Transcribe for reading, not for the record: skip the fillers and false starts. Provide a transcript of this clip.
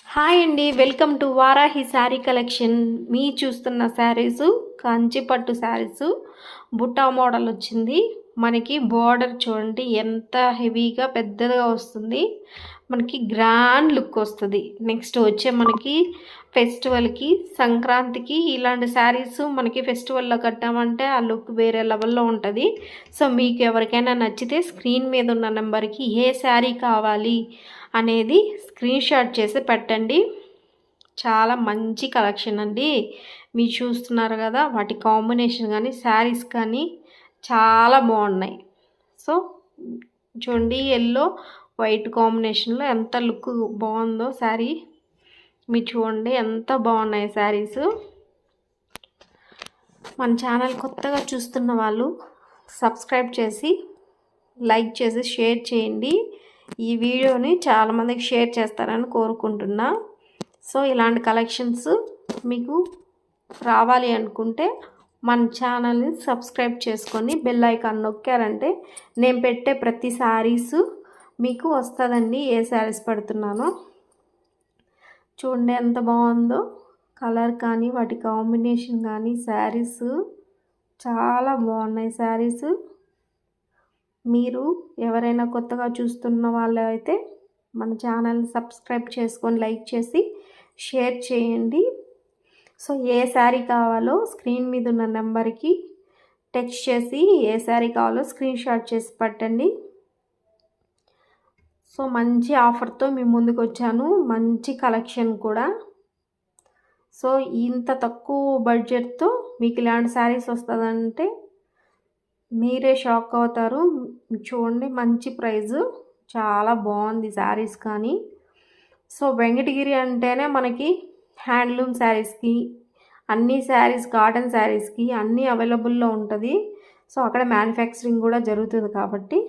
Hi అండి, welcome to Varahi sari collection. మీ చూస్తున్న శారీసు కంచిపట్టు శారీసు బుట్టా మోడల్ వచ్చింది. మనకి బార్డర్ చూడండి ఎంత హెవీగా పెద్దగా వస్తుంది. మనకి గ్రాండ్ లుక్ వస్తుంది. నెక్స్ట్ వచ్చే మనకి ఫెస్టివల్కి, సంక్రాంతికి ఇలాంటి శారీస్ మనకి ఫెస్టివల్లో కట్టామంటే ఆ లుక్ వేరే లెవెల్లో ఉంటుంది. సో మీకు ఎవరికైనా నచ్చితే స్క్రీన్ మీద ఉన్న నెంబర్కి ఏ శారీ కావాలి అనేది స్క్రీన్ షాట్ చేసి పెట్టండి. చాలా మంచి కలెక్షన్ అండి. మీరు చూస్తున్నారు కదా, వాటి కాంబినేషన్ కానీ శారీస్ కానీ చాలా బాగున్నాయి. సో చూడండి, ఎల్లో వైట్ కాంబినేషన్లో ఎంత లుక్ బాగుందో శారీ. మీరు చూడండి ఎంత బాగున్నాయి శారీస్. మన ఛానల్ కొత్తగా చూస్తున్న వాళ్ళు సబ్స్క్రైబ్ చేసి లైక్ చేసి షేర్ చేయండి. ఈ వీడియోని చాలామందికి షేర్ చేస్తారని కోరుకుంటున్నా. సో ఇలాంటి కలెక్షన్స్ మీకు రావాలి అనుకుంటే మన ఛానల్ని సబ్స్క్రైబ్ చేసుకొని బెల్ ఐకాన్ నొక్కారంటే నేను పెట్టే ప్రతి శారీస్ మీకు వస్తుందండి. ఏ శారీస్ పెడుతున్నానో చూడండి ఎంత బాగుందో. కలర్ కానీ వాటి కాంబినేషన్ కానీ శారీస్ చాలా బాగున్నాయి. శారీస్ మీరు ఎవరైనా కొత్తగా చూస్తున్న వాళ్ళు అయితే మన ఛానల్ని సబ్స్క్రైబ్ చేసుకొని లైక్ చేసి షేర్ చేయండి. సో ఏ శారీ కావాలో స్క్రీన్ మీద ఉన్న నెంబర్కి టెక్స్ట్ చేసి ఏ శారీ కావాలో స్క్రీన్ షాట్ చేసి పెట్టండి. సో మంచి ఆఫర్తో మీ ముందుకు వచ్చాను, మంచి కలెక్షన్ కూడా. సో ఇంత తక్కువ బడ్జెట్తో మీకు ఇలాంటి శారీస్ వస్తుందంటే మీరే షాక్ అవుతారు. చూడండి మంచి ప్రైజు, చాలా బాగుంది శారీస్ కానీ. సో వెంకటగిరి అంటేనే మనకి హ్యాండ్లూమ్ శారీస్కి, అన్ని శారీస్ కాటన్ శారీస్కి అన్నీ అవైలబుల్లో ఉంటుంది. సో అక్కడ మ్యానుఫ్యాక్చరింగ్ కూడా జరుగుతుంది కాబట్టి